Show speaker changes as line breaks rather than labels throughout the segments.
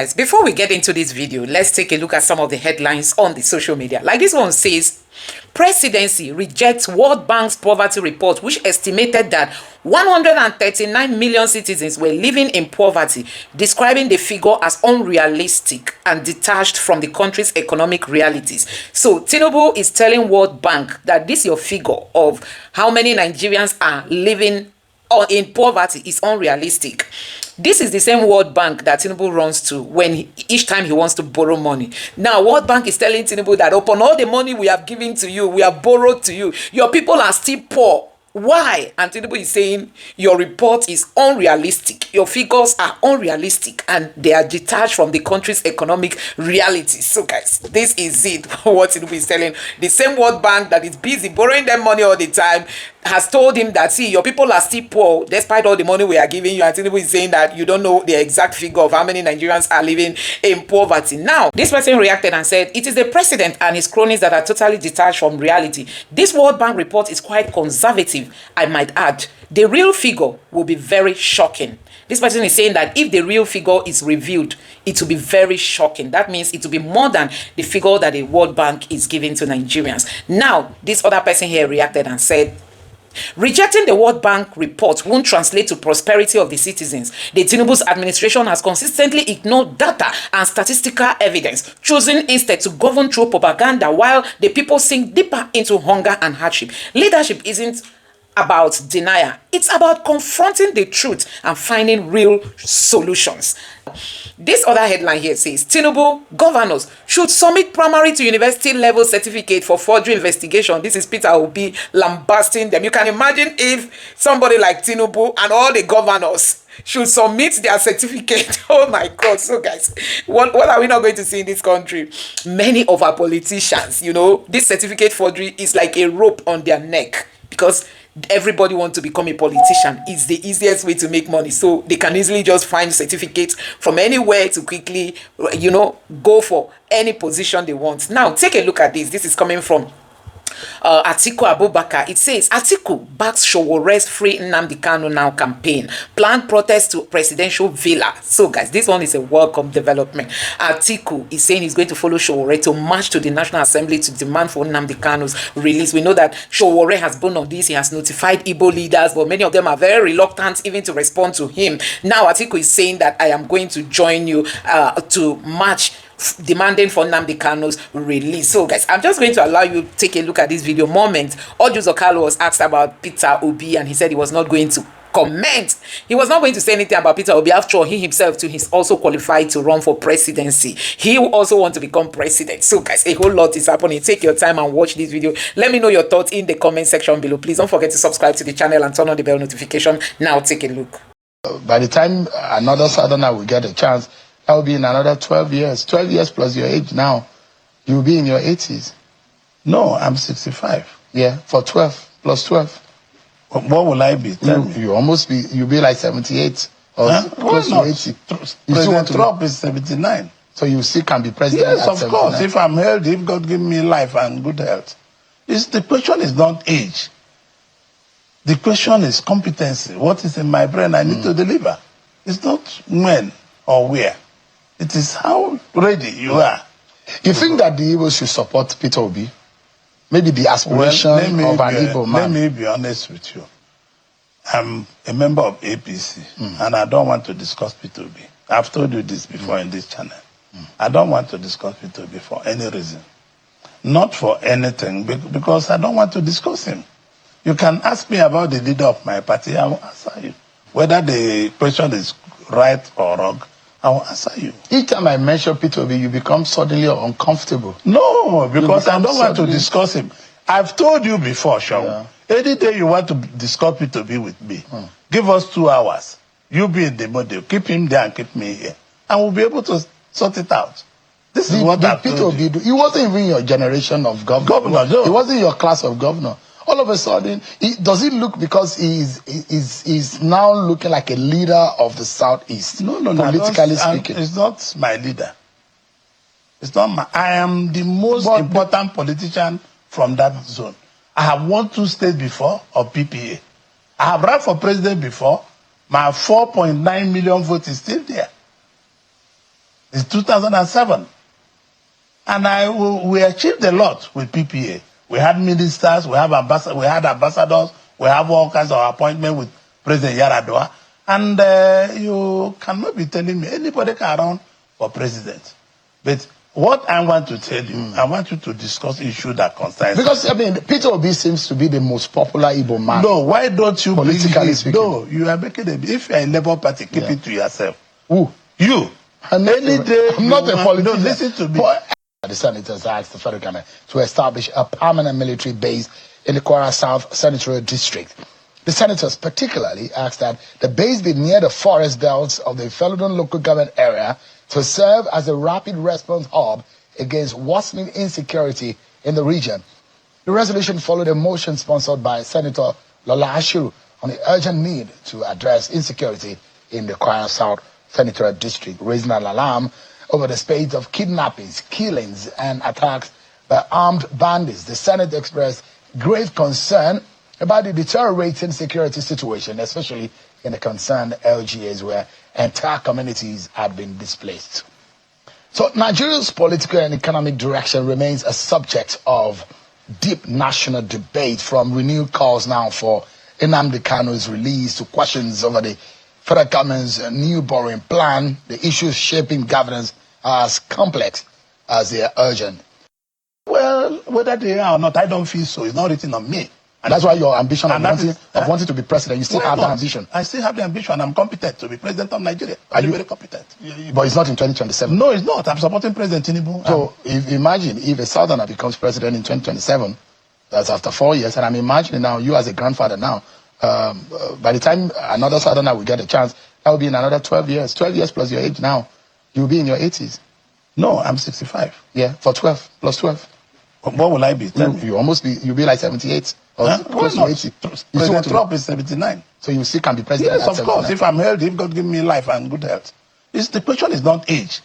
Guys, before we get into this video, let's take a look at some of the headlines on the social media. Like this one says, Presidency rejects World Bank's poverty report, which estimated that 139 million citizens were living in poverty, describing the figure as unrealistic and detached from the country's economic realities. So Tinubu is telling World Bank that this your figure of how many Nigerians are living in poverty is unrealistic. This is the same World Bank that Tinubu runs to when each time he wants to borrow money. Now, World Bank is telling Tinubu that upon all the money we have given to you, we have borrowed to you, your people are still poor. Why? And Tinubu is saying your report is unrealistic. Your figures are unrealistic and they are detached from the country's economic realities. So guys, this is it. What Tinubu is telling the same World Bank that is busy borrowing them money all the time has told him that, see, your people are still poor despite all the money we are giving you. And Tinubu is saying that you don't know the exact figure of how many Nigerians are living in poverty. Now, this person reacted and said, it is the president and his cronies that are totally detached from reality. This World Bank report is quite conservative, I might add. The real figure will be very shocking. This person is saying that if the real figure is revealed, it will be very shocking. That means it will be more than the figure that the World Bank is giving to Nigerians. Now, this other person here reacted and said, rejecting the World Bank report won't translate to prosperity of the citizens. The Tinubu's administration has consistently ignored data and statistical evidence, choosing instead to govern through propaganda while the people sink deeper into hunger and hardship. Leadership isn't about denial. It's about confronting the truth and finding real solutions. This other headline here says, Tinubu governors should submit primary to university level certificate for forgery investigation. This is Peter Obi lambasting them. You can imagine if somebody like Tinubu and all the governors should submit their certificate. Oh my God. So guys, what are we not going to see in this country? Many of our politicians, you know, this certificate forgery is like a rope on their neck because everybody wants to become a politician. It's the easiest way to make money, so they can easily just find certificates from anywhere to quickly, you know, go for any position they want. Now take a look at this. This is coming from Atiku Abubakar. It says Atiku backs Showore's free nnamdi kanu now campaign, planned protest to presidential villa. So guys, this one is a welcome development. Atiku is saying he's going to follow Showore to march to the National Assembly to demand for nnamdi kanu's release. We know that Showore has been on this. He has notified Igbo leaders, but many of them are very reluctant even to respond to him. Now Atiku is saying that I am going to join you to march demanding for nnamdi kanu's release. So guys, I'm just going to allow you to take a look at this video moment. Ojo Zokalo was asked about Peter Obi and he said he was not going to comment. He was not going to say anything about Peter Obi. After all, he himself too, he's also qualified to run for presidency. He also wants to become president. So guys, a whole lot is happening. Take your time and watch this video. Let me know your thoughts in the comment section below. Please don't forget to subscribe to the channel and turn on the bell notification. Now take a look.
By the time another southerner will get a chance, that will be in another 12 years. 12 years plus your age now. You'll be in your 80s.
No, I'm 65.
Yeah, for 12 plus 12.
What will I be?
You'll be like 78 or close to 80.
President Trump is 79.
So you still can be president.
Yes, of course. If I'm healthy, if God give me life and good health. The question is not age. The question is competency. What is in my brain I need to deliver? It's not when or where. It is how ready you are.
You think that the Igbo should support Peter Obi? Maybe the aspiration of an Igbo man.
Let me be honest with you. I'm a member of APC, and I don't want to discuss Peter Obi. I've told you this before in this channel. I don't want to discuss Peter Obi for any reason. Not for anything, because I don't want to discuss him. You can ask me about the leader of my party, I will answer you. Whether the question is right or wrong, I will answer you.
Each time I mention Peter Obi, you become suddenly uncomfortable.
No, because I don't want to discuss him. I've told you before, Sean. Yeah. Any day you want to discuss Peter Obi with me, give us 2 hours. You be in the model. Keep him there and keep me here. And we'll be able to sort it out. This is what
Peter Obi do. He wasn't even your generation of governor. No. He wasn't your class of governor. All of a sudden, does it look because he's now looking like a leader of the Southeast?
No,
politically speaking.
It's not my leader. It's not my. I am the most important politician from that zone. I have won 2 states before of PPA. I have run for president before. My 4.9 million vote is still there. It's 2007. And we achieved a lot with PPA. We had ministers, we had ambassadors, we have all kinds of appointments with President Yaradua. And you cannot be telling me anybody can run for president. But what I want to tell you, I want you to discuss issues that concern.
Because, I mean, Peter Obi seems to be the most popular Igbo man.
No, why don't you
politically speaking?
No, you are making if you're a Labour Party, keep it to yourself.
Who?
You.
I'm not a politician.
No, listen to me.
The senators asked the federal government to establish a permanent military base in the Kwara South Senatorial District. The senators particularly asked that the base be near the forest belts of the Feludon local government area to serve as a rapid response hub against worsening insecurity in the region. The resolution followed a motion sponsored by Senator Lola Ashiru on the urgent need to address insecurity in the Kwara South Senatorial District, raising an alarm over the spate of kidnappings, killings, and attacks by armed bandits. The Senate expressed grave concern about the deteriorating security situation, especially in the concerned LGAs where entire communities had been displaced. So Nigeria's political and economic direction remains a subject of deep national debate, from renewed calls now for Nnamdi Kanu's release to questions over the federal government's new borrowing plan. The issues shaping governance are as complex as they are urgent.
Well, whether they are or not, I don't feel so. It's not written on me.
And that's why your ambition of wanting to be president, you still have that ambition.
I still have the ambition. I'm competent to be president of Nigeria. I'm very competent.
But it's not in 2027.
No, it's not. I'm supporting President Tinubu.
So imagine if a southerner becomes president in 2027, that's after 4 years, and I'm imagining now you as a grandfather now, by the time another southerner will get a chance, that will be in another 12 years. 12 years plus your age now. You'll be in your 80s.
No, I'm 65.
Yeah, for 12, plus 12.
What will I be?
You'll be like 78 or close to 80.
President Trump is 79.
So you still can be president.
Yes, of course. If I'm healthy, if God give me life and good health. The question is not age.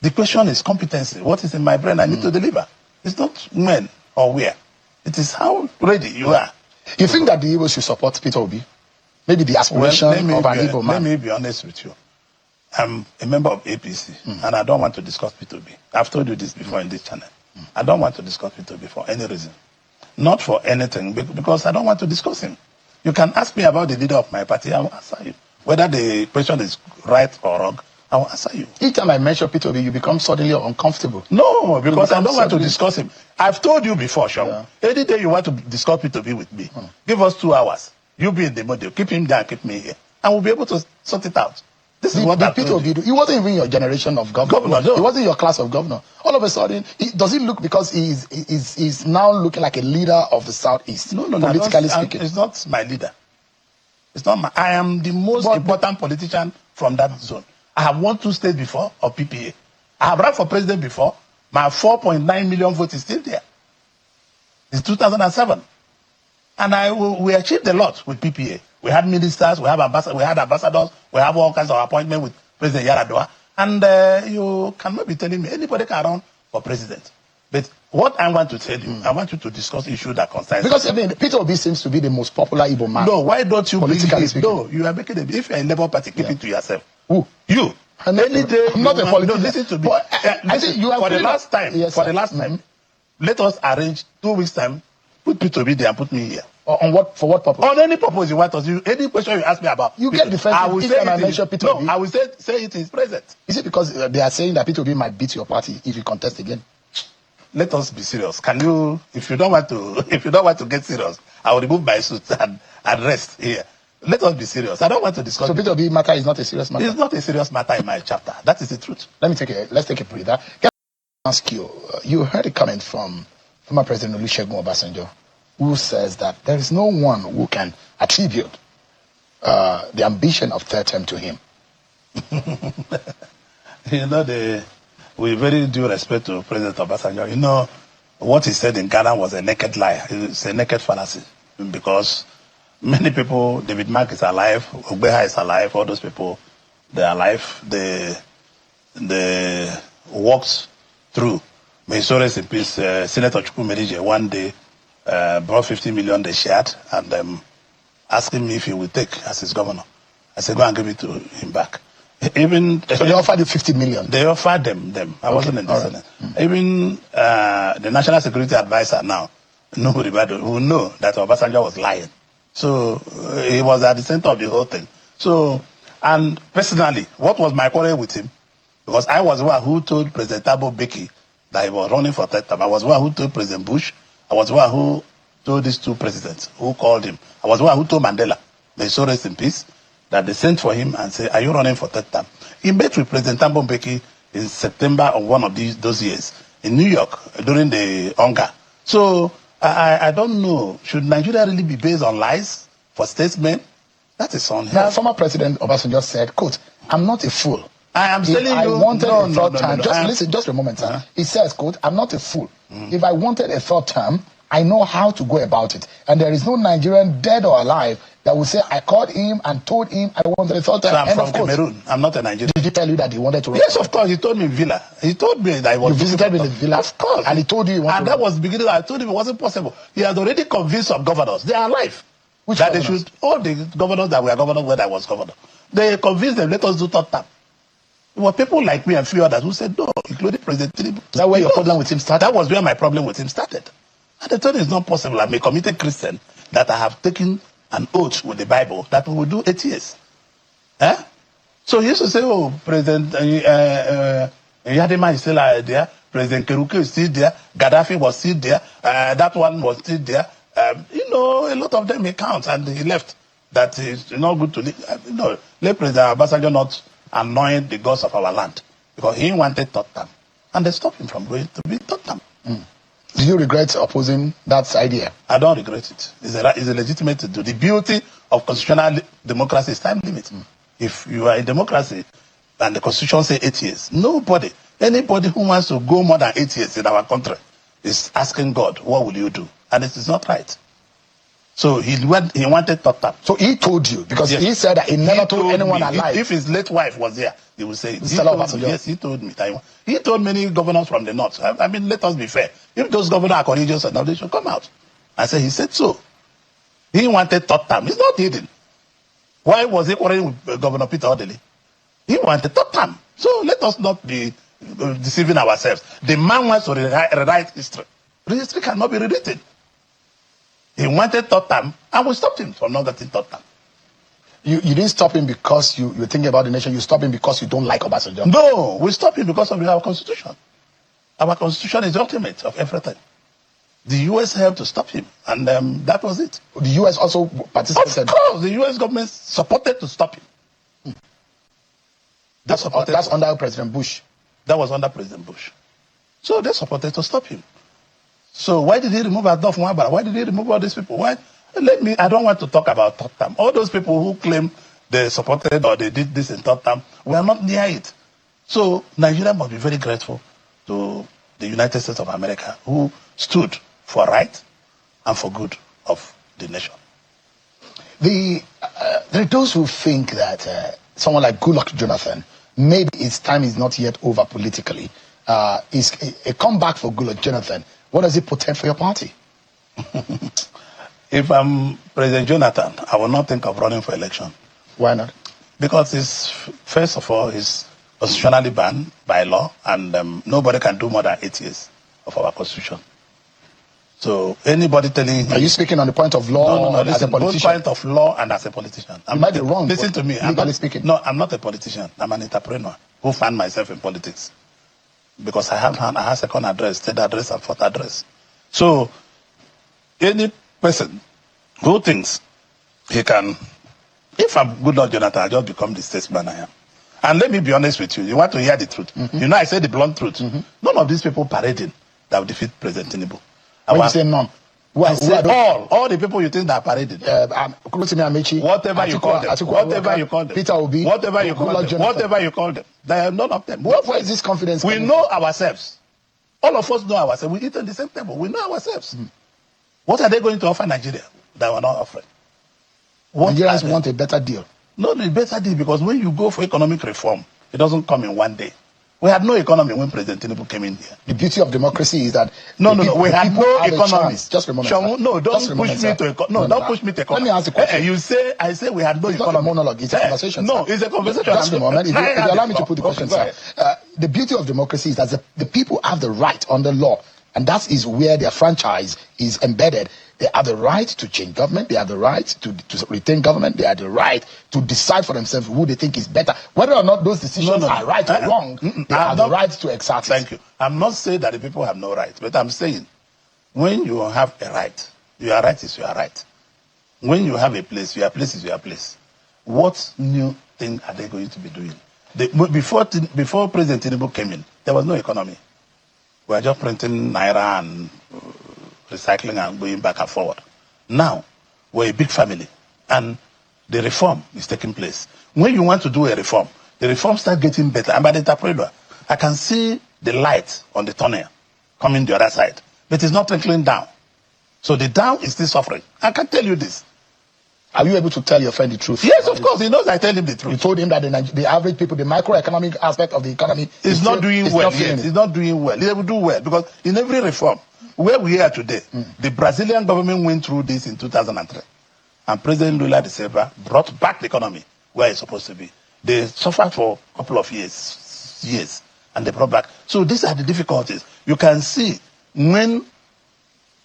The question is competency. What is in my brain I need to deliver? It's not when or where. It is how ready you are.
You think that the Igbos should support Peter Obi? Maybe the aspiration of an Igbo man.
Let me be honest with you. I'm a member of APC, and I don't want to discuss Peter Obi. I've told you this before in this channel. I don't want to discuss Peter Obi for any reason. Not for anything, because I don't want to discuss him. You can ask me about the leader of my party, I will answer you. Whether the question is right or wrong, I will answer you.
Each time I mention Peter Obi, you become suddenly uncomfortable.
No, because I don't want to discuss him. I've told you before, Sean. Yeah. Any day you want to discuss Peter Obi with me, give us 2 hours. You be in the model. Keep him there, keep me here. And we'll be able to sort it out. This is what
Peter Obi do. He wasn't even your generation of governor. No. He wasn't your class of governor. All of a sudden, does it look because he's now looking like a leader of the Southeast?
No,
politically speaking.
It's not my leader. It's not I am the most important politician from that zone. I have won 2 states before of PPA. I have run for president before. My 4.9 million vote is still there. It's 2007. And we achieved a lot with PPA. We had ministers, we had ambassadors, we have all kinds of appointments with President Yaradua. And you cannot be telling me anybody can run for president. But what I want to tell you, I want you to discuss issues that concern.
Because, I mean, Peter Obi seems to be the most popular Igbo man.
No, why don't you
politically speaking?
No, you are making if you're a Labour Party, keep it to yourself.
Who?
You.
I'm not a politician.
No, listen to me. For the last time, let us arrange 2 weeks' time, put Peter Obi there and put me here.
On what? For what purpose?
On any purpose you want us. Any question you ask me about.
You get defensive.
I will say
mention Peter Obi.
No, I will say it is present.
Is it because they are saying that Peter Obi might beat your party if you contest again?
Let us be serious. Can you? If you don't want to get serious, I will remove my suit and rest here. Let us be serious. I don't want to discuss.
So Peter Obi matter is not a serious matter.
It's not a serious matter in my chapter. That is the truth.
Let's take a breather. Can I ask you? You heard a comment from former President Olusegun Obasanjo, who says that there is no one who can attribute the ambition of third term to him.
You know, with very due respect to President Obasanjo, you know, what he said in Ghana was a naked lie. It's a naked fallacy. Because many people, David Mark is alive, Ogbeha is alive, all those people, they're alive. They walked through. May so rest in peace, Senator Chukwu Medije one day brought 50 million they shared and asking me if he would take as his governor. I said, go and give it to him back. Even
so they offered you 50 million.
They offered them. I wasn't in the Senate. Even the National Security Advisor now, nobody who know that Obasanjo was lying. So he was at the center of the whole thing. So, and personally, what was my quarrel with him? Because I was the one who told President Thabo Mbeki that he was running for third term. I was the one who told President Bush. I was the one who told these two presidents who called him. I was the one who told Mandela, may so rest in peace, that they sent for him and said, are you running for third term? He met with President Thabo Mbeki in September of one of those years in New York during the hunger. So I don't know, should Nigeria really be based on lies for statesmen? That is unheard.
Now, former President Obasanjo said, quote, I'm not a fool.
I am telling you,
I wanted a third term.
No.
Just listen, just a moment, sir. He says, quote, I'm not a fool. If I wanted a third term, I know how to go about it. And there is no Nigerian dead or alive that will say, I called him and told him I wanted a third term.
So I'm from Cameroon. I'm not a Nigerian.
Did he tell you that he wanted to run?
Yes, of course. He told me in Villa. He told me that I was.
You visited me in the Villa?
Of course.
And he told you he wanted
to run. That was the beginning. I told him it wasn't possible. He has already convinced some governors. They are alive.
Which
that
governors?
They should, all the governors that were governors when I was governor. They convinced them, let us do third term. There were people like me and a few others who said no, including President Tinubu.
Is that where your problem with him started?
That was where my problem with him started. And I told him it's not possible. I'm a committed Christian that I have taken an oath with the Bible that we will do 8 years. Eh? So he used to say, oh, President Yadima is still there, President Keruke is still there, Gaddafi was still there, that one was still there. A lot of them he counts, and he left. That is not good to leave. Let President Obasanjo not annoy the gods of our land, because he wanted third term, and they stopped him from going to be third term.
Do you regret opposing that idea?
I don't regret it. It's a legitimate to do. The beauty of constitutional democracy is time limit. If you are in democracy and the constitution says 8 years, anybody who wants to go more than 8 years in our country is asking God, what will you do? And it is not right. So he wanted third term.
So he told you, because he said that he never told anyone alive.
If his late wife was there, he would say it.
Yes,
he told me. He told many governors from the north. I mean, let us be fair. If those governors are courageous enough, they should come out. He said so. He wanted third term. It's not hidden. Why was he quarreling with Governor Peter Odili? He wanted third term. So let us not be deceiving ourselves. The man wants to rewrite history. History cannot be rewritten. He wanted third term, and we stopped him from not getting third term.
You didn't stop him because you were thinking about the nation. You stopped him because you don't like Obasanjo.
No, we stopped him because of our constitution. Our constitution is the ultimate of everything. The U.S. helped to stop him, and that was it.
The U.S. also participated.
Of course, the U.S. government supported to stop him.
That's under President Bush.
That was under President Bush. So they supported to stop him. So why did he remove Adolf Mubarak? Why did he remove all these people? Why? I don't want to talk about third term. All those people who claim they supported or they did this in third term, we are not near it. So Nigeria must be very grateful to the United States of America, who stood for right and for good of the nation.
There are those who think that someone like Goodluck Jonathan, maybe his time is not yet over politically. Is a comeback for Goodluck Jonathan. What does it portend for your party?
If I'm President Jonathan, I will not think of running for election.
Why not?
Because first of all, it's constitutionally banned by law, and nobody can do more than 8 years of our constitution. So anybody telling...
Are you speaking on the point of law
no,
as a politician?
Both point of law and as a politician.
You might be wrong.
Listen to me.
Legally speaking.
No, I'm not a politician. I'm an entrepreneur who found myself in politics. Because I have second address, third address, and fourth address. So any person who thinks he can... If I'm Goodluck Jonathan, I just become the statesman I am. And let me be honest with you. You want to hear the truth. You know, I say the blunt truth. None of these people parading that will defeat President Tinubu.
When you say none?
I say all the people you think that are parading. Whatever you call them. Whatever you call them.
Peter Obi.
Whatever you call them. Whatever you call them. There are none of them.
Where is this confidence?
We know ourselves. All of us know ourselves. We eat on the same table. We know ourselves. What are they going to offer Nigeria that we're not offering?
Nigerians want a better deal.
No, a better deal, because when you go for economic reform, it doesn't come in one day. We had no economy when President Tinubu came in here.
The beauty of democracy is that
no, we had no economy.
Just a moment.
No, don't push me to don't push me to economy.
Let me ask a question.
I say we had no economy.
Not a monologue. It's a conversation.
No, it's a conversation.
Just a moment. If you allow me to put the question, sir. The beauty of democracy is that the people have the right under law, and that is where their franchise is embedded. They have the right to change government. They have the right to retain government. They have the right to decide for themselves who they think is better. Whether or not those decisions are right or wrong, they have the right to exert it.
Thank you. I'm not saying that the people have no right, but I'm saying when you have a right, your right is your right. When you have a place, your place is your place. What new thing are they going to be doing? Before President Tinubu came in, there was no economy. We were just printing naira and recycling and going back and forward. Now, we're a big family, and the reform is taking place. When you want to do a reform, the reform starts getting better. And by the interpreter, I can see the light on the tunnel coming the other side, but it's not trickling down. So the down is still suffering. I can tell you this.
Are you able to tell your friend the truth?
Yes, of course. He knows I tell him the truth.
You told him that the average people, the microeconomic aspect of the economy
is not doing well. Yes, it's not doing well. They will do well because in every reform, where we are today, the Brazilian government went through this in 2003. And President Lula da Silva brought back the economy where it's supposed to be. They suffered for a couple of years, and they brought back. So these are the difficulties. You can see when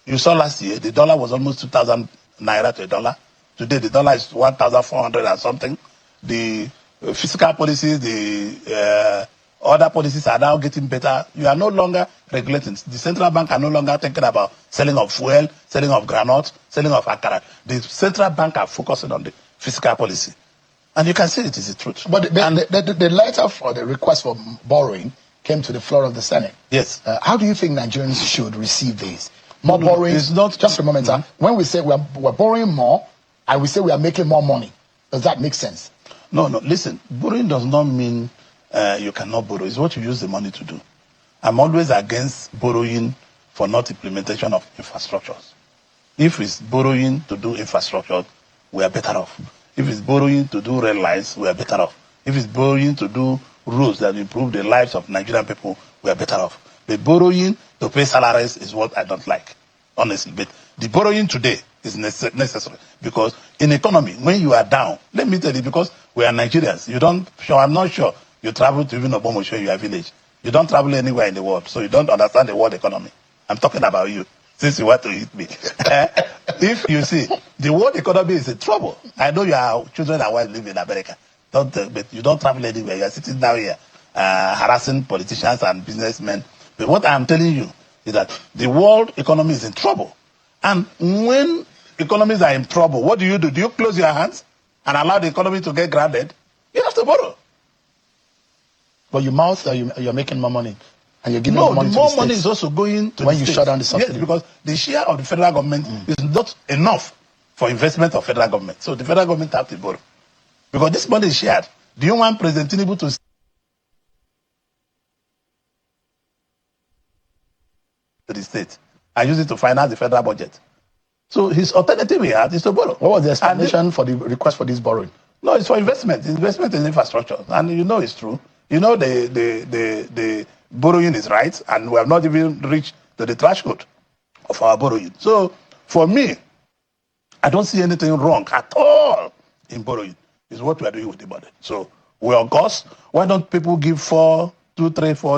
you saw last year, the dollar was almost 2,000 naira to a dollar. Today, the dollar is 1,400 and something. The fiscal policies, the other policies are now getting better. You are no longer regulating. The central bank are no longer thinking about selling of fuel, selling of granite, selling of akara. The central bank are focusing on the fiscal policy. And you can see it is the truth.
But the letter for the request for borrowing came to the floor of the Senate.
Yes.
How do you think Nigerians should receive this? More borrowing?
It's not,
just a moment, sir. When we say we're borrowing more, and we say we are making more money, does that make sense?
No. Listen, borrowing does not mean you cannot borrow. It's what you use the money to do. I'm always against borrowing for not implementation of infrastructures. If it's borrowing to do infrastructure, we are better off. If it's borrowing to do rail lines, we are better off. If it's borrowing to do roads that improve the lives of Nigerian people, we are better off. The borrowing to pay salaries is what I don't like, honestly. But the borrowing today is necessary because in economy, when you are down, let me tell you, because we are Nigerians, I'm not sure you travel to even Obomosho in your village. You don't travel anywhere in the world, so you don't understand the world economy. I'm talking about you, since you want to hit me. If you see, the world economy is in trouble. I know your children and wives live in America, but you don't travel anywhere. You are sitting down here harassing politicians and businessmen. But what I'm telling you is that the world economy is in trouble. And when economies are in trouble, what do? Do you close your hands and allow the economy to get grounded? You have to borrow.
But your mouth, you're making more money. And you're giving more money to the
more money is also going to
when you shut down the subsidy.
Yes, because the share of the federal government is not enough for investment of federal government. So the federal government have to borrow. Because this money is shared. Do you want President Tinubu to the state? I use it to finance the federal budget. So his alternative he had is to borrow.
What was the explanation for the request for this borrowing?
No, it's for investment. Investment in infrastructure. And you know it's true. You know the borrowing is right, and we have not even reached the threshold of our borrowing. So for me, I don't see anything wrong at all in borrowing. It's what we are doing with the money. So we are Gus. Why don't people give 4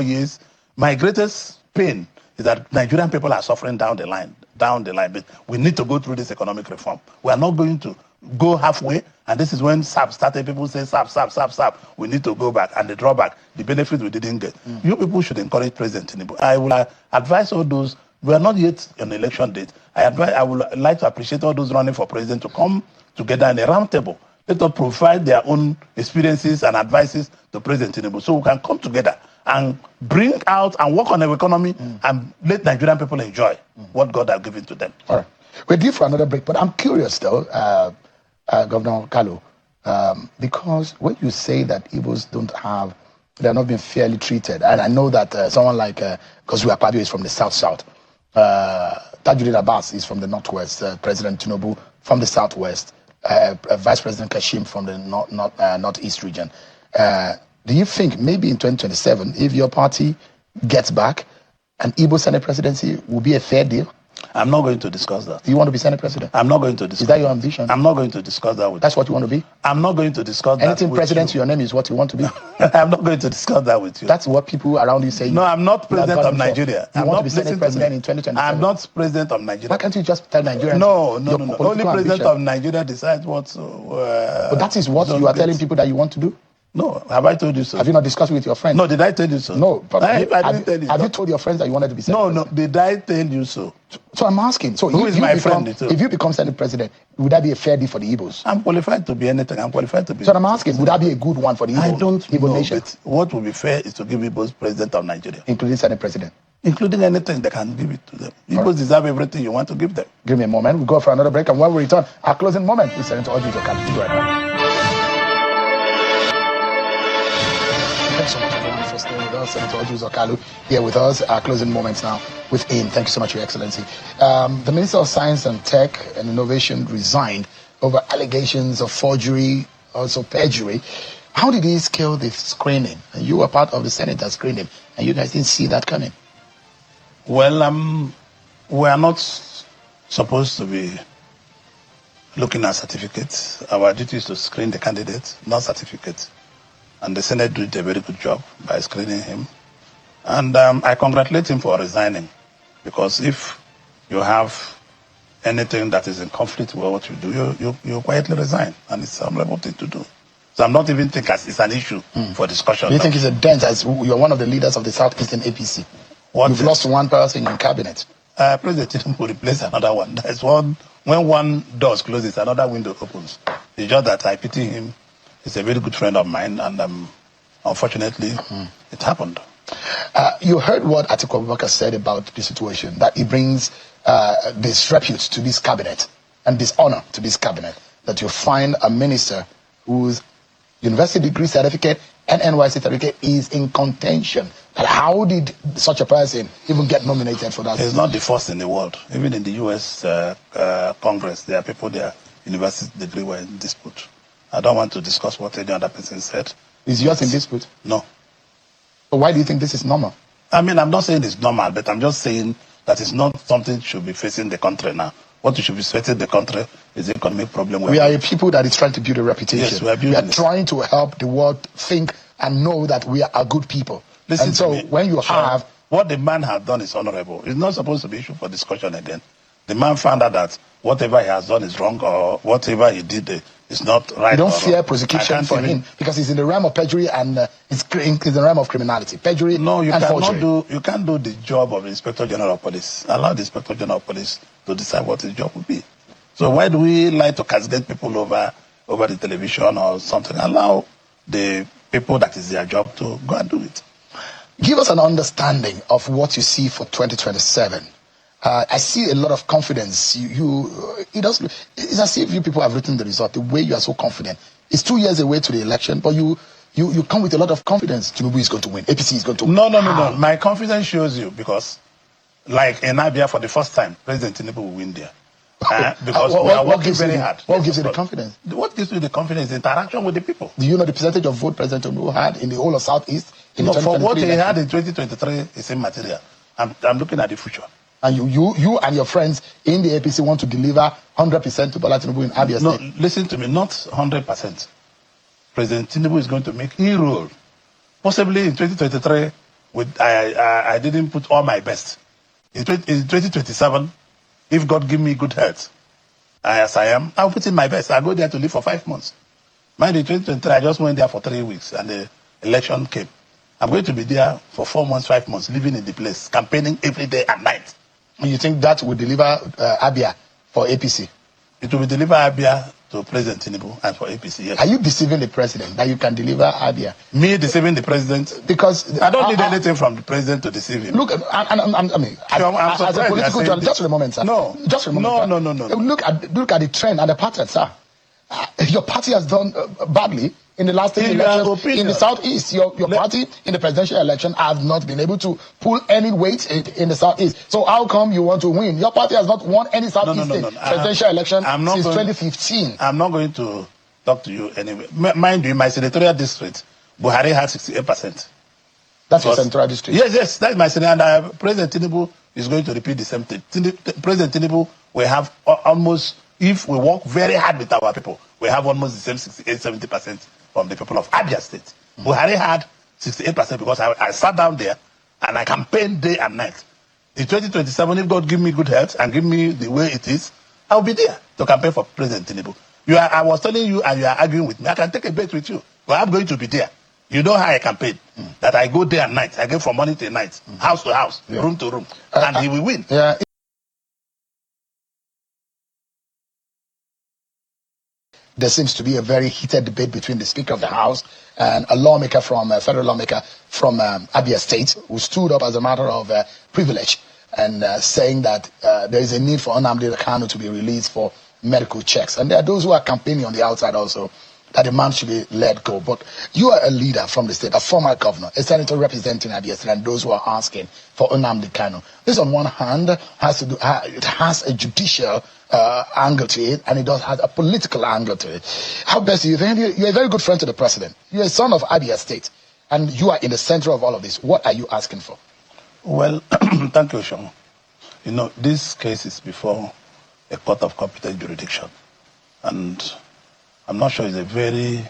years? My greatest pain is that Nigerian people are suffering down the line. But we need to go through this economic reform. We are not going to go halfway, and this is when SAP started. People say SAP. We need to go back, and the drawback, the benefit we didn't get. You people should encourage President Tinubu. I will advise all those. We are not yet on the election date. I would like to appreciate all those running for president to come together in a round table. Let us provide their own experiences and advices to President Tinubu so we can come together and bring out and work on the economy and let Nigerian people enjoy what God has given to them.
All right. We're due for another break, but I'm curious though, Governor Kalu, because when you say that Igbos they're not being fairly treated, and I know that someone like Godswill Akpabio is from the South, Tajuddin Abbas is from the Northwest, President Tinubu from the Southwest, Vice President Kashim from the Northeast region. Do you think maybe in 2027, if your party gets back, an Igbo Senate presidency will be a fair deal?
I'm not going to discuss that.
Do you want to be Senate president?
I'm not going to discuss.
Is that your ambition?
I'm not going to discuss that with
That's what you want to be?
I'm not going to discuss
Anything
that with
president
you.
to your name is what you want to be?
I'm not going to discuss that with you.
That's what people around you say.
No, I'm not president of Nigeria.
You
I'm
want
not
to be Senate president in 2027?
I'm not president of Nigeria.
Why can't you just tell Nigerians?
No.
your
Only
political
president
ambition?
of Nigeria decides what.
But that is what you are telling people that you want to do?
No, have I told you so?
Have you not discussed with your friends?
No, did I tell you so?
No, but
I didn't tell you
have
so.
you told your friends that you wanted to be Senate president?
No, did I tell you so?
So I'm asking. So
Who is my friend?
If you become Senate president, would that be a fair deal for the Igbos?
I'm qualified to be anything. I'm qualified to be.
So I'm asking, would that be a good one for the Igbo,
I don't
Igbo
know,
nation?
but what would be fair is to give Igbos president of Nigeria.
Including Senate president?
Including anything, they can give it to them. Igbos deserve everything you want to give them.
Give me a moment. We'll go for another break. And when we return, our closing moment with Senator Oji Jokali. We'll be right back. Thanks so much everyone for staying with us. Senator Oji Jokali here with us. Our closing moments now with AIM. Thank you so much, Your Excellency. The Minister of Science and Tech and Innovation resigned over allegations of forgery, also perjury. How did he scale the screening? And you were part of the Senate that screened him, and you guys didn't see that coming.
Well, we are not supposed to be looking at certificates. Our duty is to screen the candidate, not certificates. And the Senate did a very good job by screening him. And I congratulate him for resigning, because if you have anything that is in conflict with what you do, you quietly resign, and it's a honorable thing to do. So I'm not even thinking it's an issue for discussion.
Do you think it's a dent as you're one of the leaders of the Southeastern APC? You've lost one person in cabinet.
President Tinubu will replace another one. That's one. When one door closes, another window opens. It's just that I pity him. He's a very good friend of mine, and unfortunately, it happened.
You heard what Atiku Abubakar said about the situation, that he brings disrepute to this cabinet and dishonor to this cabinet, that you find a minister whose university degree certificate and NYC certificate is in contention. But how did such a person even get nominated for that?
It's not the first in the world. Even in the U.S. Congress, there are people their university degree were in dispute. I don't want to discuss what any other person said.
Is yours in dispute?
No.
So why do you think this is normal?
I mean, I'm not saying it's normal, but I'm just saying that it's not something should be facing the country now. What should be facing the country is the economic problem.
We are a people that is trying to build a reputation.
Yes, we are
trying to help the world think and know that we are good people.
Listen
and so
to me.
when you have...
What the man has done is honorable. It's not supposed to be issue for discussion again. The man found out that whatever he has done is wrong, or whatever he did is not right.
You don't fear prosecution for him because he's in the realm of perjury and it's in the realm of criminality. Perjury and forgery.
You can't do the job of the Inspector General of Police. Allow the Inspector General of Police to decide what his job will be. So why do we like to castigate people over the television or something? Allow the people that is their job to go and do it.
Give us an understanding of what you see for 2027. I see a lot of confidence. It's as if you people have written the result, the way you are so confident. It's 2 years away to the election, but you come with a lot of confidence. Tinubu is going to win. APC is going to win.
No. My confidence shows you because, like in Abia, for the first time, President Tinubu will win there. Because we are working very hard.
What gives you the confidence?
What gives you the confidence is interaction with the people.
Do you know the percentage of vote President Tinubu had in the whole of Southeast?
For what he had in 2023 is immaterial. I'm looking at the future.
And you and your friends in the APC want to deliver 100% to Bola Tinubu in Abia State.
No, listen to me, not 100%. President Tinubu is going to make a role. Possibly in 2023, I didn't put all my best. In 2027, if God give me good health, as I am, I'll put in my best. I'll go there to live for 5 months. Mind you, 2023, I just went there for 3 weeks and the election came. I'm going to be there for 4 months, 5 months, living in the place, campaigning every day and night.
And you think that will deliver Abia for APC?
It will deliver Abia to President Tinubu and for APC, yes.
Are you deceiving the president that you can deliver Abia?
Me deceiving the president?
Because
I don't need anything from the president to deceive him.
Look, as a political journalist, just for a moment, sir.
No.
Just for a moment.
No.
Look at the trend and the pattern, sir. Your party has done badly in the last 3 elections in the Southeast. Your party in the presidential election has not been able to pull any weight in the Southeast. So how come you want to win? Your party has not won any Southeast state presidential election since 2015.
I'm not going to talk to you anyway. Mind you, my senatorial district, Buhari had 68%.
That's your central district.
Yes, that's my scenario. And President Tinubu is going to repeat the same thing. President Tinubu will have almost, if we work very hard with our people, we have almost the same 68-70% from the people of Abia State. Buhari had 68% because I sat down there and I campaigned day and night. In 2027, if God give me good health and give me the way it is, I'll be there to campaign for President Tinubu. I was telling you and you are arguing with me. I can take a bet with you, but I'm going to be there. You know how I campaign, that I go day and night. I go from morning to night, house to house, room to room, and he will win.
Yeah. There seems to be a very heated debate between the Speaker of the House and a lawmaker from a federal lawmaker from Abia State, who stood up as a matter of privilege and saying that there is a need for nnamdi Kanu to be released for medical checks. And there are those who are campaigning on the outside also that the man should be let go. But you are a leader from the state, a former governor, a senator representing Abia State, and those who are asking for nnamdi Kanu. This, on one hand, has to do. It has a judicial angle to it, and it does have a political angle to it. How best do you think? You're a very good friend to the president. You're a son of Abia State, and you are in the center of all of this. What are you asking for?
Well, thank you, Sean. You know, this case is before a court of competent jurisdiction, and I'm not sure it's a very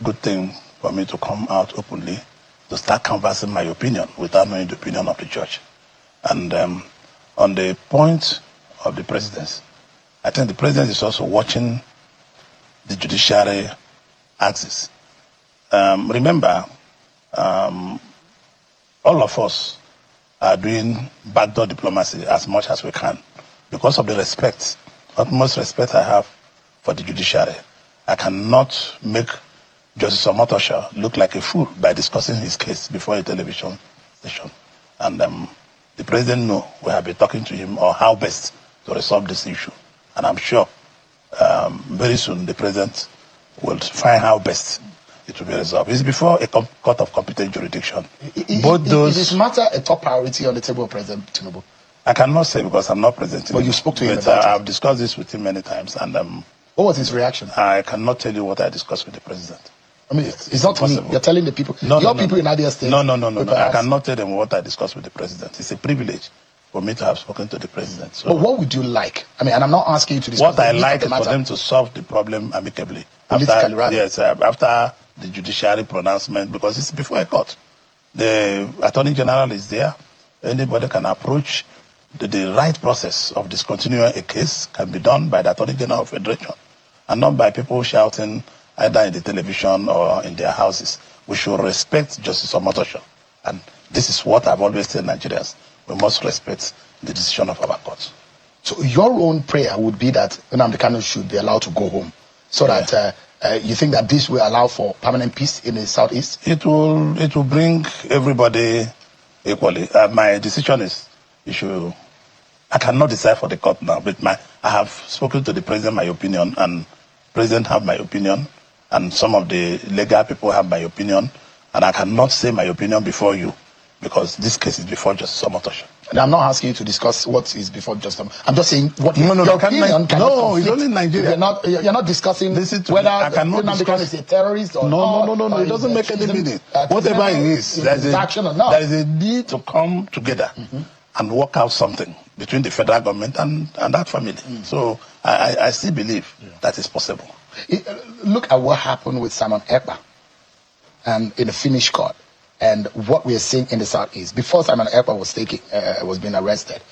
good thing for me to come out openly to start canvassing my opinion without knowing the opinion of the judge. And on the point of the presidency, I think the president is also watching the judiciary axis. Remember, all of us are doing backdoor diplomacy as much as we can because of the respect, utmost respect I have for the judiciary. I cannot make Justice Omotosha look like a fool by discussing his case before a television station. And the president knows we have been talking to him on how best to resolve this issue. And I'm sure very soon the president will find how best it will be resolved. It's before a court of competent jurisdiction.
Is this matter a top priority on the table of President Tinubu?
I cannot say because I'm not president.
But you spoke to him
about
it.
I've discussed this with him many times. And
what was his reaction?
I cannot tell you what I discussed with the president.
I mean, it's not me. You're telling the people.
No,
people in Abia State.
No. I cannot tell them what I discussed with the president. It's a privilege for me to have spoken to the president. So,
but what would you like? I mean, and I'm not asking you to discuss.
What I like is for them to solve the problem amicably.
Politically, right?
Yes, after the judiciary pronouncement, because it's before a court. The Attorney General is there. Anybody can approach. The right process of discontinuing a case can be done by the Attorney General of Federation and not by people shouting either in the television or in their houses. We should respect Justice Omotosha. And this is what I've always told Nigerians. We must respect the decision of our courts.
So your own prayer would be that nnamdi Kanu should be allowed to go home so that you think that this will allow for permanent peace in the southeast?
It will bring everybody equally. My decision is I cannot decide for the court now, but I have spoken to the president my opinion, and president have my opinion, and some of the legal people have my opinion, and I cannot say my opinion before you because this case is before Justice Omotosha.
And I'm not asking you to discuss what is before Justice. I'm just saying what your
opinion cannot. No, it's only Nigeria.
You're not discussing whether nnamdi Kanu is a terrorist or
not. No. It doesn't make any meaning. Whatever it is, there is a need to come together and work out something between the federal government and that family. So I still believe that is possible.
Look at what happened with Simon Ekpa and in the Finnish court and what we are seeing in the southeast. Before Simon Ekpa was being arrested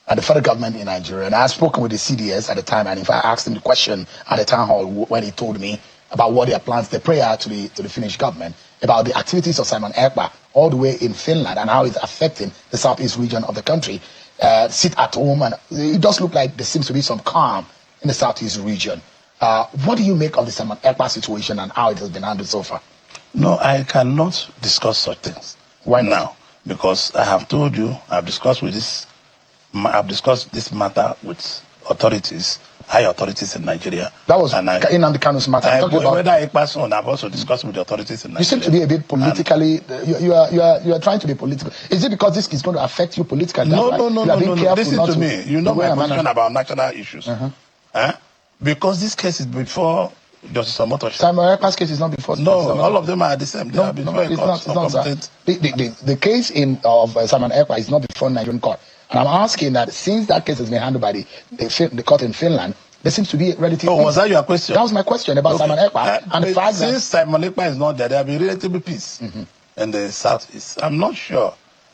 at the federal government in Nigeria, and I had spoken with the CDS at the time, and in fact I asked him the question at the town hall when he told me about what their plans, the prayer to the Finnish government, about the activities of Simon Ekpa all the way in Finland and how it's affecting the southeast region of the country. Sit at home, and it does look like there seems to be some calm in the southeast region. What do you make of the Simon Ekpa situation and how it has been handled so far?
No, I cannot discuss such things.
Why not?
Now? Because I have told you, I've discussed this matter with authorities, high authorities in Nigeria.
That was nnamdi Kanu's matter.
Whether Ekpa's son, I've also discussed with the authorities in Nigeria.
You seem to be a bit politically. You are trying to be political. Is it because this is going to affect you politically?
No. Listen to me. You know my position about national issues. Because this case is before Justice Omotosh.
Simon Ekpa's case is not before.
No, all of them are the same. They
No,
have been
no, it's not. It's not, sir. The case of Simon Ekpa is not before Nigerian court. And I'm asking that since that case has been handled by the court in Finland, there seems to be relative.
Oh, was that your question?
That was my question about Simon Ekpa and the fact that
since Simon Ekpa is not there, there will be relative peace in the southeast. I'm not sure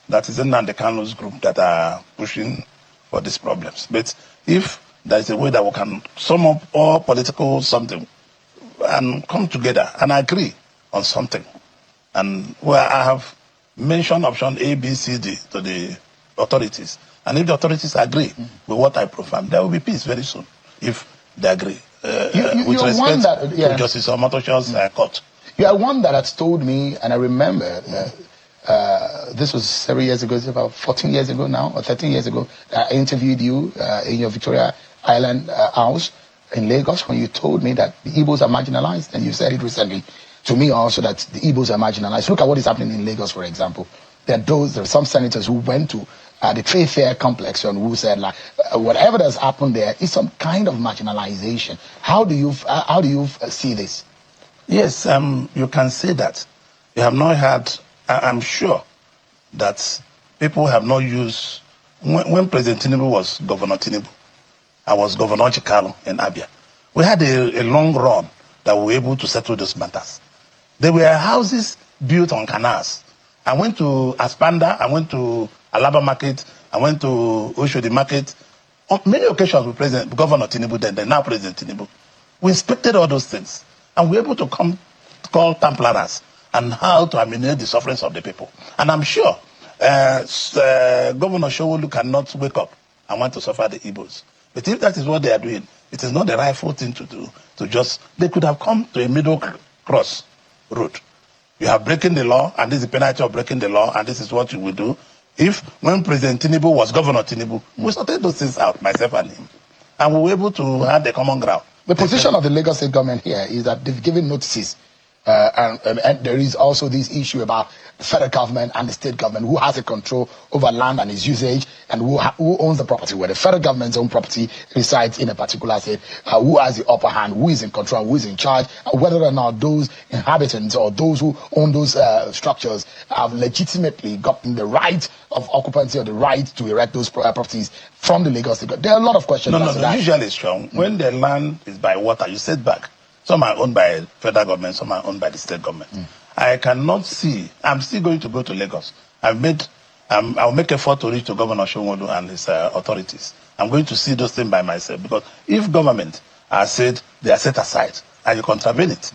that is nnamdi Kanu's group that are pushing for these problems. But if there is a way that we can sum up all political something and come together and agree on something, and where I have mentioned option A, B, C, D to the authorities, and if the authorities agree with what I profile, there will be peace very soon. If they agree, with respect to Justice Omotosh's court.
You are one that has told me, and I remember, this was several years ago, it's about 14 years ago now, or 13 years ago, I interviewed you in your Victoria Island house in Lagos when you told me that the Igbos are marginalized, and you said it recently to me also that the Igbos are marginalized. Look at what is happening in Lagos, for example. There are some senators who went to the trade fair complex and who said like whatever has happened there is some kind of marginalization. How do you see this?
Yes, you can say that. You have not had. I'm sure that people have not used when President Tinubu was Governor Tinubu. I was Governor Chikalo in Abia. We had a long run that we were able to settle those matters. There were houses built on canals. I went to Aspanda, I went to Alaba Market, I went to Oshodi Market. On many occasions with Governor Tinubu then now President Tinubu. We inspected all those things. And we were able to call Templars and how to ameliorate the sufferings of the people. And I'm sure Governor Showolu cannot wake up and want to suffer the Igbos. But if that is what they are doing, it is not the rightful thing to do. They could have come to a middle cross road. You have breaking the law, and this is the penalty of breaking the law, and this is what you will do. If, when President Tinubu was Governor Tinubu, we sorted those things out, myself and him. And we were able to have the common ground.
The position of the Lagos State government here is that they've given notices. And there is also this issue about the federal government and the state government, who has a control over land and its usage, and who owns the property. Where the federal government's own property resides in a particular state, who has the upper hand, who is in control, who is in charge, whether or not those inhabitants or those who own those structures have legitimately gotten the right of occupancy or the right to erect those properties from the Lagos State. There are a lot of questions.
No, usually it's strong. When the land is by water, you set back. Some are owned by federal government, some are owned by the state government. I cannot see. I'm still going to go to Lagos. I'll make effort to reach to Governor Showolu and his authorities. I'm going to see those things by myself, because if government has said they are set aside and you contravene it,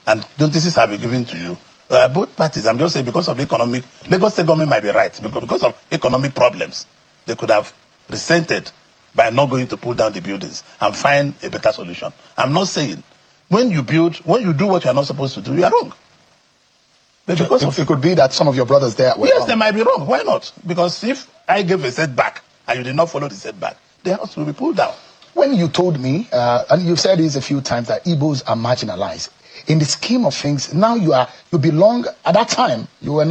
and notices have been given to you, both parties, I'm just saying, because of economic, Lagos state government might be right, because of economic problems, they could have resented by not going to pull down the buildings and find a better solution. I'm not saying when you do what you are not supposed to do, you are wrong. But because
it could be that some of your brothers there were wrong.
They might be wrong. Why not? Because if I gave a setback and you did not follow the setback, the house will be pulled down.
When you told me, and you've said this a few times, that Igbos are marginalized, in the scheme of things, now you belong, at that time, you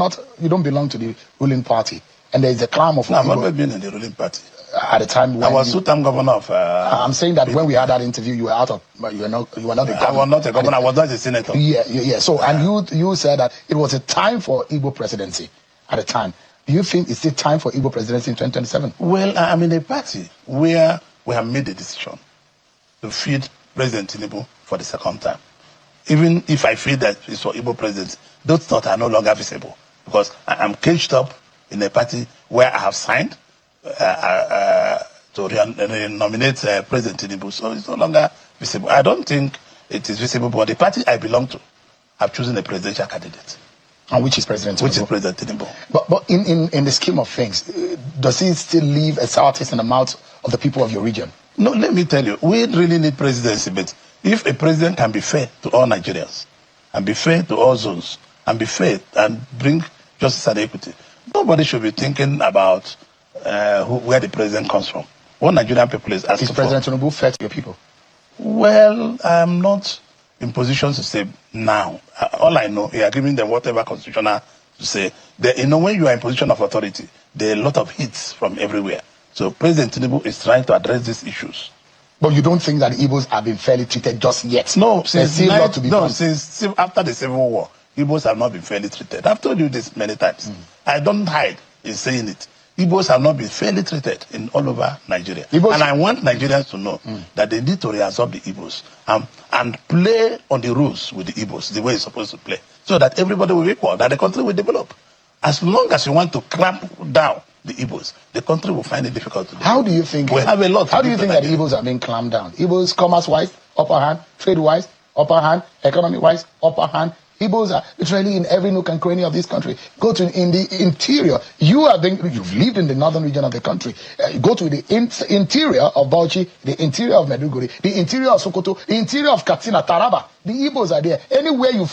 don't belong to the ruling party. And there is a clamor for
I've never been in the ruling party.
At the time when
I was two-term governor of...
I'm saying that when we had that interview, you were not the governor.
I was not a governor, I was not a senator.
Yeah. So, and you said that it was a time for Igbo presidency at the time. Do you think it's the time for Igbo presidency in 2027?
Well, I'm in a party where we have made a decision to feed President Tinubu for the second time. Even if I feel that it's for Igbo presidency, those thoughts are no longer visible, because I'm caged up in a party where I have signed to nominate President Tinubu, so it's no longer visible. I don't think it is visible, but the party I belong to have chosen a presidential candidate.
And which is President Tinubu?
Which is President Tinubu.
But in the scheme of things, does he still leave a sour taste in the mouth of the people of your region?
No, let me tell you, we really need presidency, but if a president can be fair to all Nigerians, and be fair to all zones, and be fair and bring justice and equity, nobody should be thinking about where the president comes from. What Nigerian people is asking for.
Is President Tinubu fair to your people?
Well, I'm not in position to say now. All I know, you are giving them whatever constitutional to say. When you are in position of authority, there are a lot of hits from everywhere. So President Tinubu is trying to address these issues
But you don't think that the Igbos have been fairly treated just yet?
No,
there's still a lot to be done.
Since after the Civil War, Igbos have not been fairly treated. I've told you this many times. I don't hide in saying it. Igbos have not been fairly treated in all over Nigeria. And I want Nigerians to know that they need to reabsorb the Igbos and play on the rules with the Igbos the way it's supposed to play, so that everybody will be equal, that the country will develop. As long as you want to clamp down the Igbos, the country will find it difficult to do.
How do you think?
We have a lot.
How do you think that the Igbos are being clamped down? Igbos, commerce-wise, upper hand; trade-wise, upper hand; economy-wise, upper hand. Igbos are literally in every nook and cranny of this country. Go to in the interior. You've lived in the northern region of the country. Go to the interior of Bauchi, the interior of Maiduguri, the interior of Sokoto, the interior of Katsina, Taraba. The Igbos are there. Anywhere you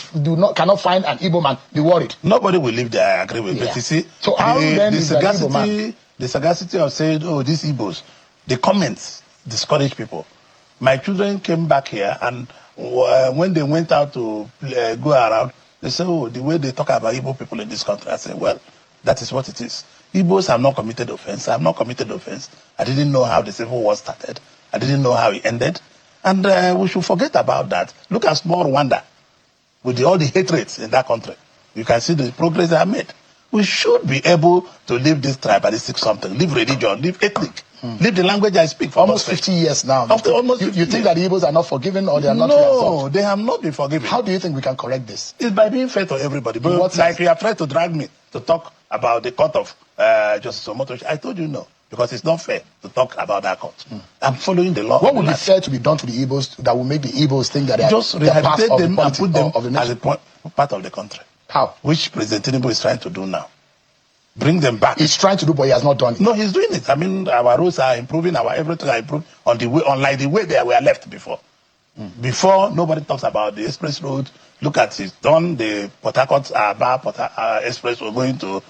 cannot find an Igbo man, be worried.
Nobody will live there. I agree with you. But you see,
so how then is
the sagacity of saying, "Oh, these Igbos," the comments discourage people. My children came back here, and when they went out to go around, they said, "Oh, the way they talk about Igbo people in this country." I said, "Well, that is what it is. Igbos have not committed offense. I have not committed offense. I didn't know how the Civil War started. I didn't know how it ended. And we should forget about that. Look at small Rwanda, with all the hatreds in that country. You can see the progress they have made. We should be able to leave this tribalistic something, leave religion, leave ethnic, leave the language I speak." For
almost 50 years now. You think that the Igbos are not forgiven, or they are not?
No, they have not been forgiven.
How do you think we can correct this?
It's by being fair to everybody. But like you have tried to drag me to talk about the court of Justice Omotochi, I told you no, because it's not fair to talk about that court. I'm following the law.
What would be fair to be done to the Igbos that will make the Igbos think that they
just
are part of
them
the
and put them
of the nation?
as a part of the country?
How?
Which President Tinubu is trying to do now. Bring them back.
He's trying to do, but he has not done it.
No, he's doing it. I mean, our roads are improving, our everything are improving on the way, unlike the way they were left before. Before, nobody talks about the express road. Look at it. Done the Port Harcourt express. We're going to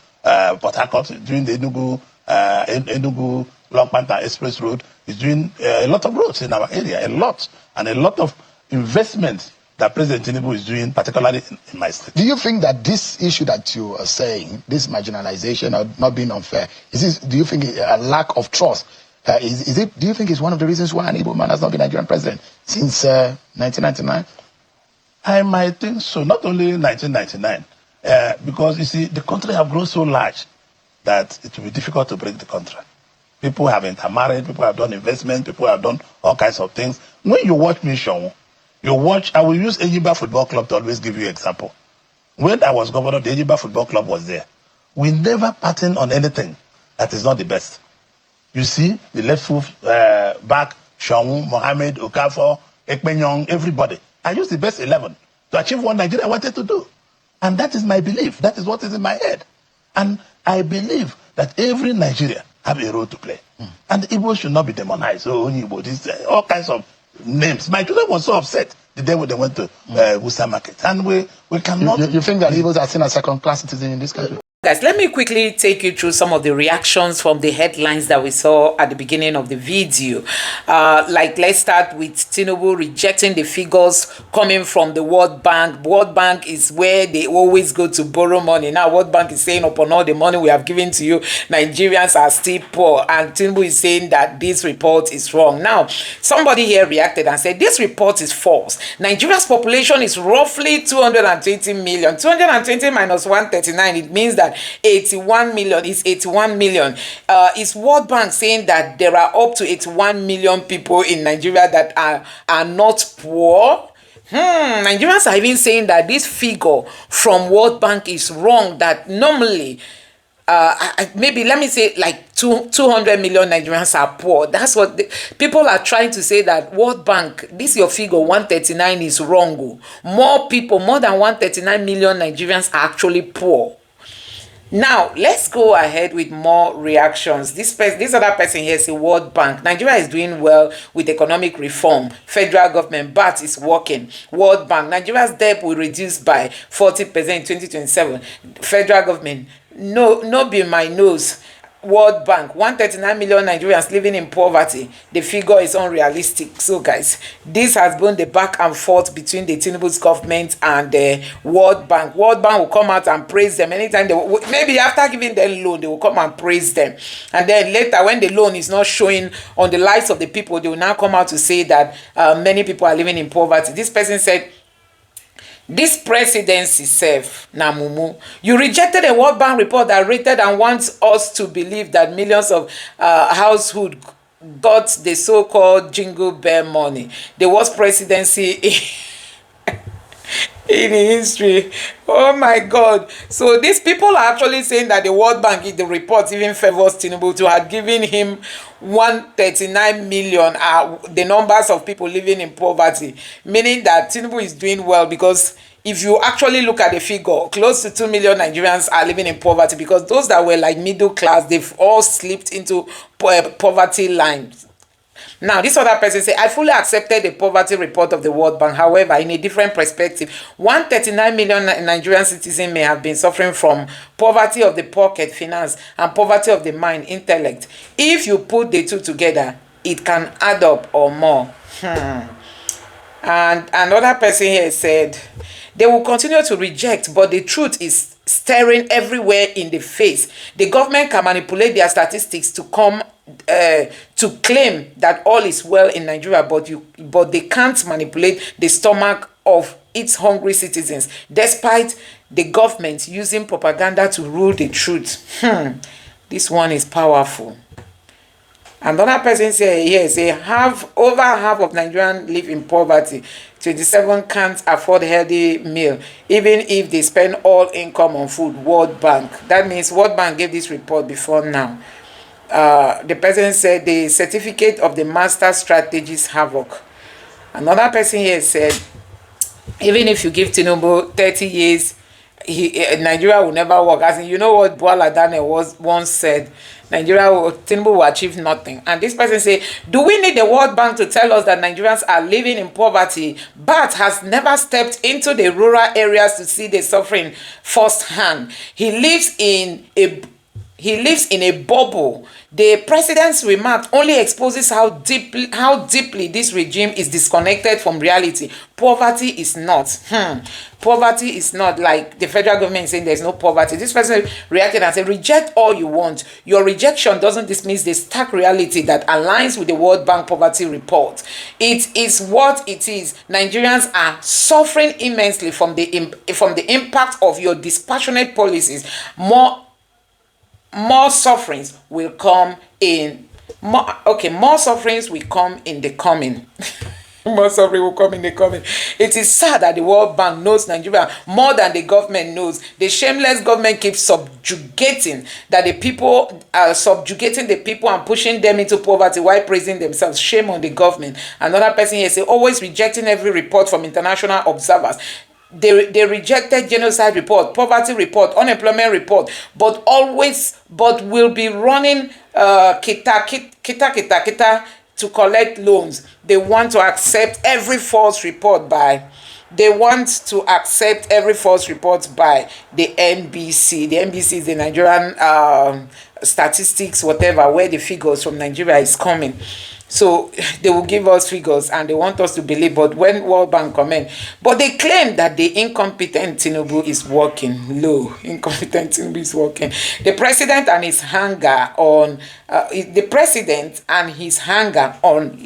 Port Harcourt, doing the Enugu Long Panther Express Road. Is doing a lot of roads in our area, a lot, and a lot of investment that President Tinubu is doing, particularly in my state.
Do you think that this issue that you are saying, this marginalization or not being unfair, do you think a lack of trust? Do you think it's one of the reasons why an Igbo man has not been Nigerian president since 1999?
I might think so. Not only 1999, because you see, the country have grown so large that it will be difficult to break the country. People have intermarried, people have done investment, people have done all kinds of things. When you watch Mission, I will use Enyimba Football Club to always give you an example. When I was governor, the Enyimba Football Club was there. We never pattern on anything that is not the best. You see, the left foot back, Shaun, Mohammed, Okafor, Ekpenyong, everybody. I used the best 11 to achieve what Nigeria wanted to do. And that is my belief. That is what is in my head. And I believe that every Nigerian have a role to play. And Igbo should not be demonized. Oh, Igbo, all kinds of names. My children were so upset the day when they went to Worcester Market. And we cannot...
You think that Igbos are seen as second-class citizens in this country?
Guys, let me quickly take you through some of the reactions from the headlines that we saw at the beginning of the video. Let's start with Tinubu rejecting the figures coming from the World Bank. World Bank is where they always go to borrow money. Now, World Bank is saying upon all the money we have given to you, Nigerians are still poor. And Tinubu is saying that this report is wrong. Now, somebody here reacted and said, this report is false. Nigeria's population is roughly 220 million. 220 minus 139, it means that 81 million is 81 million. Is World Bank saying that there are up to 81 million people in Nigeria that are not poor? Nigerians are even saying that this figure from World Bank is wrong, that normally maybe let me say like 200 million Nigerians are poor. That's what people are trying to say, that World Bank, this your figure 139 is wrong. More than 139 million Nigerians are actually poor. Now, let's go ahead with more reactions. This other person here says World Bank. Nigeria is doing well with economic reform. Federal government, BAT is working. World Bank, Nigeria's debt will reduce by 40% in 2027. Federal government, no be my nose. World Bank, 139 million Nigerians living in poverty. The figure is unrealistic. So guys, this has been the back and forth between the Tinubu's government and the World Bank. World Bank will come out and praise them anytime they maybe after giving them loan, they will come and praise them, and then later when the loan is not showing on the lives of the people, they will now come out to say that many people are living in poverty. This person said, this presidency self na mumu. You rejected a World Bank report that rated and wants us to believe that millions of households got the so-called jingle bell money. The worst presidency in history. Oh my God. So these people are actually saying that the World Bank in the report even favors Tinubu to have given him 139 million, the numbers of people living in poverty, meaning that Tinubu is doing well, because if you actually look at the figure, close to 2 million Nigerians are living in poverty, because those that were like middle class, they've all slipped into poverty lines. Now, this other person say, I fully accepted the poverty report of the World Bank. However, in a different perspective, 139 million Nigerian citizens may have been suffering from poverty of the pocket, finance, and poverty of the mind, intellect. If you put the two together, it can add up or more. And another person here said, they will continue to reject, but the truth is staring everywhere in the face. The government can manipulate their statistics to come to claim that all is well in Nigeria, but they can't manipulate the stomach of its hungry citizens, despite the government using propaganda to rule the truth. This one is powerful. Another person say, yes, over half of Nigerians live in poverty. 27 can't afford healthy meal, even if they spend all income on food. World Bank. That means World Bank gave this report before now. The person said the certificate of the master strategist havoc. Another person here said, even if you give Tinubu 30 years, Nigeria will never work. As in, you know what Wahala once said, Tinubu will achieve nothing. And this person say, do we need the World Bank to tell us that Nigerians are living in poverty, but has never stepped into the rural areas to see the suffering firsthand? He lives in a bubble. The president's remark only exposes how deeply this regime is disconnected from reality. Poverty is not. Poverty is not, like the federal government saying there's no poverty. This person reacted and said, reject all you want. Your rejection doesn't dismiss the stark reality that aligns with the World Bank poverty report. It is what it is. Nigerians are suffering immensely from the impact of your dispassionate policies. More sufferings will come in. More sufferings will come in the coming. More suffering will come in the coming. It is sad that the World Bank knows Nigeria more than the government knows. The shameless government keeps subjugating the people and pushing them into poverty while praising themselves. Shame on the government. Another person here say, always rejecting every report from international observers. They rejected genocide report, poverty report, unemployment report, but will be running kita to collect loans. They want to accept every false report by the NBC. The NBC is the Nigerian statistics, whatever, where the figures from Nigeria is coming. So they will give us figures and they want us to believe, but when World Bank comment, but they claim that the incompetent Tinubu is working. Incompetent Tinubu is working. The president and his hunger on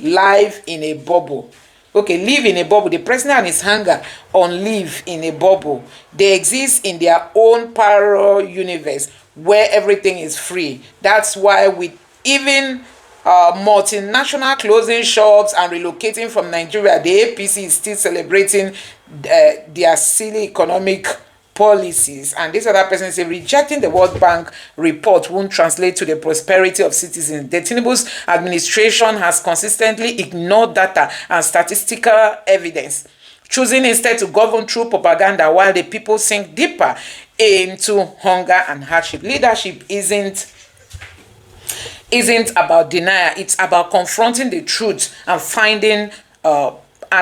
live in a bubble. Okay, live in a bubble. The president and his hunger on live in a bubble. They exist in their own parallel universe where everything is free. That's why with even multinational closing shops and relocating from Nigeria, the APC is still celebrating their silly economic policies. And this other person say rejecting the World Bank report won't translate to the prosperity of citizens. The Tinubu's administration has consistently ignored data and statistical evidence, choosing instead to govern through propaganda while the people sink deeper into hunger and hardship. Leadership isn't about denial. It's about confronting the truth and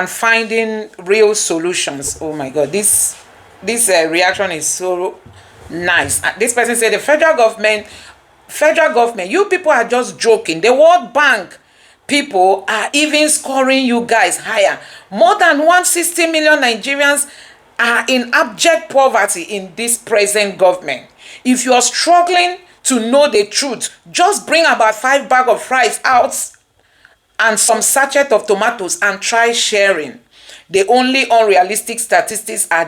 finding real solutions. Oh my God, this reaction is so nice. This person said the federal government federal government, you people are just joking. The World Bank people are even scoring you guys higher. More than 160 million Nigerians are in abject poverty in this present government. If you are struggling to know the truth, just bring about 5 bags of rice out and some sachet of tomatoes and try sharing. The only unrealistic statistics are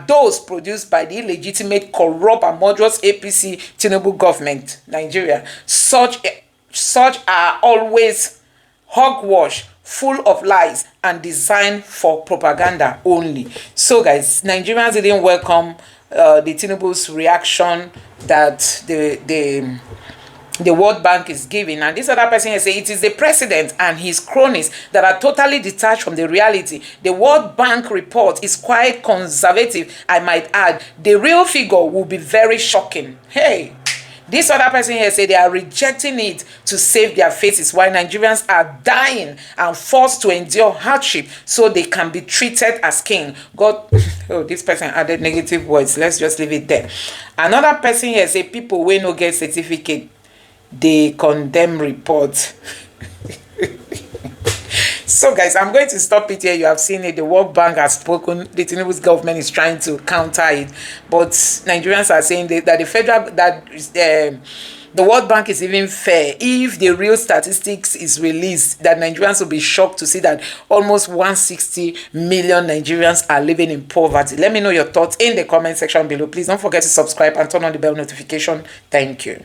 those produced by the illegitimate, corrupt, and murderous APC Tinubu government, Nigeria. Such are always hogwash, full of lies, and designed for propaganda only. So, guys, Nigerians didn't welcome the Tinubu's reaction that the World Bank is giving. And this other person has said it is the president and his cronies that are totally detached from the reality. The World Bank report is quite conservative, I might add. The real figure will be very shocking. Hey, this other person here said they are rejecting it to save their faces while Nigerians are dying and forced to endure hardship so they can be treated as king. God, oh, this person added negative words. Let's just leave it there. Another person here said people will no get certificate. They condemn report. So, guys, I'm going to stop it here. You have seen it. The World Bank has spoken. The Tinubu's government is trying to counter it, but Nigerians are saying that the World Bank is even fair. If the real statistics is released, that Nigerians will be shocked to see that almost 160 million Nigerians are living in poverty. Let me know your thoughts in the comment section below. Please don't forget to subscribe and turn on the bell notification. Thank you.